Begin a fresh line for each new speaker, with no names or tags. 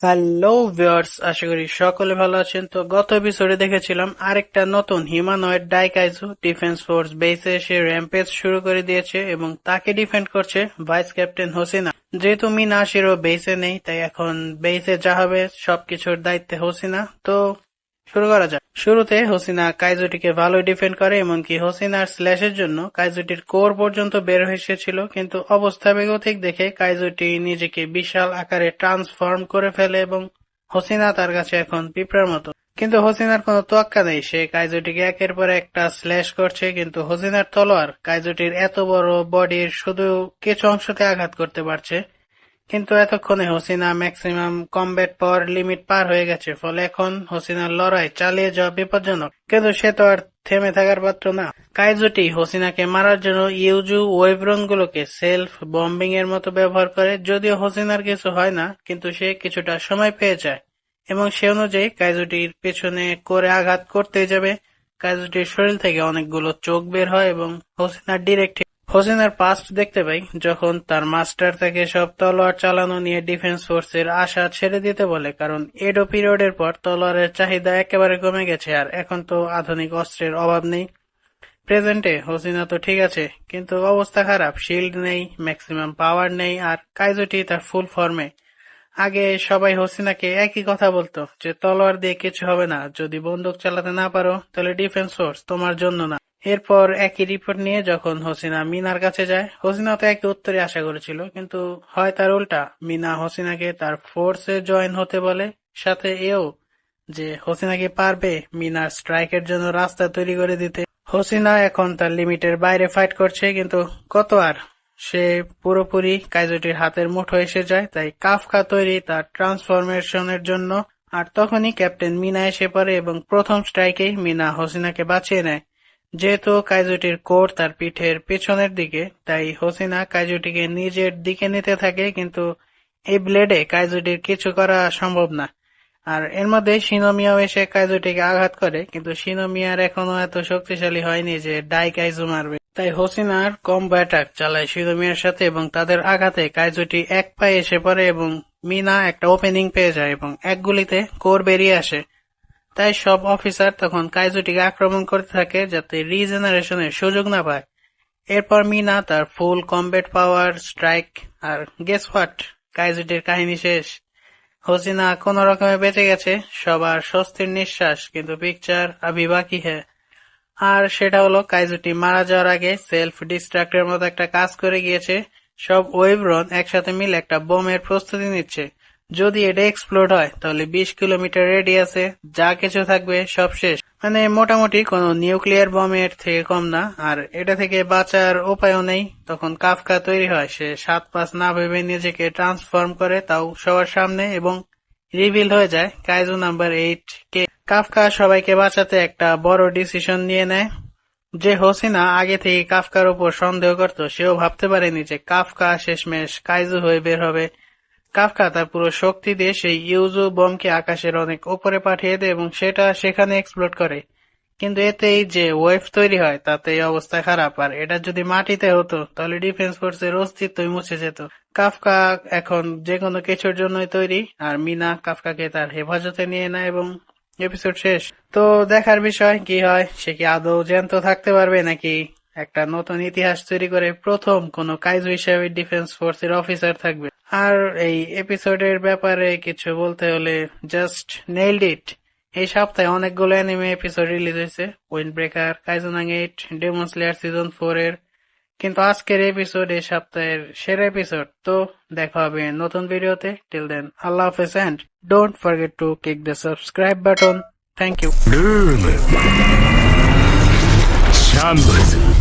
Hello viewers, আশা করি সকলে ভালো আছেন। তো গত এপিসোডে দেখেছিলাম আরেকটা নতুন হিউম্যানয়েড ডাইকাইজু ডিফেন্স ফোর্স বেসে এসে র্যাম্পেজ শুরু করে দিয়েছে এবং তাকে ডিফেন্ড করছে ভাইস ক্যাপ্টেন হোসিনা। যেহেতু মিনা শিরো বেসে নেই, তাই এখন বেসে যা হবে সবকিছুর দায়িত্বে হোসিনা। তো শুরু করা যাক। শুরুতে হোসিনা কাইজুটিকে ভালোই ডিফেন্ড করে, এমনকি হোসিনার স্ল্যাশের জন্য কাইজুটির কোর পর্যন্ত বের হয়ে এসেছিল, কিন্তু অবস্থা বেগতিক দেখে কাইজুটি নিজেকে বিশাল আকারে ট্রান্সফর্ম করে ফেলে এবং হোসিনা তার কাছে এখন পিঁপড়ার মতো। কিন্তু হোসিনার কোনো তোয়াক্কা নেই, সে কাইজুটিকে একের পর একটা স্ল্যাশ করছে, কিন্তু হোসিনার তলোয়ার কাইজুটির এত বড় বডির শুধু কিছু অংশতে আঘাত করতে পারছে। কিন্তু এতক্ষণে হোসিনা ম্যাক্সিমাম কমব্যাট পাওয়ার লিমিট পার হয়ে গেছে, ফলে এখন হোসিনার লড়াই চালিয়ে যাওয়া বিপজ্জনক। কিন্তু সে তো আর থেমে থাকার পাত্র না। কাইজুটি হোসিনাকে মারার জন্য ইউজু ওয়েভরন গুলোকে সেলফ বম্বিং এর মতো ব্যবহার করে। যদিও হোসিনার কিছু হয় না, কিন্তু সে কিছুটা সময় পেয়ে যায় এবং সে অনুযায়ী কাইজুটির পেছনে করে আঘাত করতে যাবে। কাইজুটির শরীর থেকে অনেকগুলো চোখ বের হয় এবং হোসিনার ডিরেক্ট হোসেনের পাস্ট দেখতে পাই, যখন তার মাস্টার তাকে সব তলোয়ার চালানো নিয়ে ডিফেন্স ফোর্সের আশা ছেড়ে দিতে বলে, কারণ এডো পিরিয়ডের পর তলোয়ারের চাহিদা একেবারে কমে গেছে আর এখন তো আধুনিক অস্ত্রের অভাব নেই। প্রেজেন্টে হোসিনা তো ঠিক আছে, কিন্তু অবস্থা খারাপ, শিল্ড নেই, ম্যাক্সিমাম পাওয়ার নেই, আর কাইজুটি তার ফুল ফর্মে। আগে সবাই হোসিনাকে একই কথা বলতো যে তলোয়ার দিয়ে কিছু হবে না, যদি বন্দুক চালাতে না পারো তাহলে ডিফেন্স ফোর্স তোমার জন্য না। এরপর একই রিপোর্ট নিয়ে যখন হোসিনা মিনার কাছে যায়, হোসিনা তো একই উত্তরে আশা করেছিল, কিন্তু হয় তার উল্টা। মিনা হোসিনাকে তার ফোর্সে জয়েন হতে বলে, সাথে এও যে হোসিনা কি পারবে মিনার স্ট্রাইকের জন্য রাস্তা তৈরি করে দিতে। হোসিনা এখন তার লিমিটের বাইরে ফাইট করছে, কিন্তু কত আর, সে পুরোপুরি কাইজুটির হাতের মুঠো এসে যায়। তাই কাফকা তৈরি তার ট্রান্সফরমেশনের জন্য, আর তখনই ক্যাপ্টেন মিনা এসে পড়ে এবং প্রথম স্ট্রাইকেই মিনা হোসিনাকে বাঁচিয়ে নেয়। যেহেতু কাইজুটির কোর তার পিঠের পেছনের দিকে, তাই হোসিনা কাইজুটিকে নিজের দিকে নিতে থাকে, কিন্তু এই ব্লেডে কাইজুটির কিছু করা সম্ভব না। আর এর মধ্যে শিনোমিয়াও এসে কাইজুটিকে আঘাত করে, কিন্তু শিনোমিয়ার এখনো এত শক্তিশালী হয়নি যে ডাইকাইজু মারবে। তাই হোসিনার কম্বো অ্যাটাক চালায় শিনোমিয়ার সাথে এবং তাদের আঘাতে কাইজুটি এক পায়ে এসে পড়ে এবং মিনা একটা ওপেনিং পেয়ে যায় এবং এক গুলিতে কোর বেরিয়ে আসে। তাই সব অফিসার তখন কাইজুটিকে আক্রমণ করতে থাকে যাতে রিজেনারেশনের সুযোগ না পায়। এরপর মিনা তার ফুল কমব্যাট পাওয়ার স্ট্রাইক, আর গেস হোয়াট, কাইজুটির কাহিনী শেষ। হোসিনা কোন রকমে বেঁচে গেছে, সবার স্বস্তির নিঃশ্বাস, কিন্তু পিকচার আভি বাকি হ্যাঁ। আর সেটা হলো কাইজুটি মারা যাওয়ার আগে সেলফ ডিস্ট্রাক্টের মতো একটা কাজ করে গিয়েছে। সব ওয়েভরন একসাথে মিলে একটা বোমের প্রস্তুতি নিচ্ছে। যদি এটা এক্সপ্লোড হয় তাহলে 20 কিলোমিটার রেডিয়াসে যা কিছু থাকবে সব শেষ, মানে মোটামুটি কোনো নিউক্লিয়ার বমের থেকে কম না। আর এটা থেকে বাঁচার উপায়ও নেই। তখন কাফকা তৈরি হয়, সে 7-5 না ভেবে নিজেকে ট্রান্সফর্ম করে, তাও সবার সামনে, এবং রিভিল হয়ে যায় কাইজু নাম্বার 8 কে। কাফকা সবাইকে বাঁচাতে একটা বড় ডিসিশন নিয়ে নেয়। যে হোসিনা আগে থেকে কাফকার উপর সন্দেহ করত, সেও ভাবতে পারেনি যে কাফকা শেষমেশ কাইজু হয়ে বের হবে। কাফকা তার পুরো শক্তি দিয়ে সেই ইউজু বমকে আকাশের অনেক উপরে পাঠিয়ে দেয় এবং সেটা সেখানে এক্সপ্লোড করে। কিন্তু এতেই যে ওয়েভ তৈরি হয় তাতে অবস্থা খারাপ, আর এটা যদি মাটিতে হতো তাহলে ডিফেন্স ফোর্সের অস্তিত্বই মুছে যেত। কাফকা এখন যে কোনো কিছুর জন্যই তৈরি, আর মিনা কাফকাকে তার হেফাজতে নিয়ে নেয় এবং এপিসোড শেষ। তো দেখার বিষয় কি হয়, সে কি আদৌ জ্যান্ত থাকতে পারবে নাকি একটা নতুন ইতিহাস তৈরি করে প্রথম কোনো কাইজু হিসেবে ডিফেন্স ফোর্সের অফিসার থাকবে। আর এই এপিসোডের ব্যাপারে কিছু বলতে হলে, জাস্ট নেইলড ইট। এই সপ্তাহে অনেকগুলো অ্যানিমে এপিসোড রিলিজ হয়েছে, উইন্ড ব্রেকার, কাইজুনাং 8, ডেমন স্লেয়ার সিজন 4 এর, কিন্তু আজকের এপিসোড এই সপ্তাহের সেরা এপিসোড। তো দেখা হবে নতুন ভিডিওতে। টিল দেন, আল্লাহ হাফেজ and don't forget to kick the subscribe button. Thank ইউ।
ルームシャンブルズ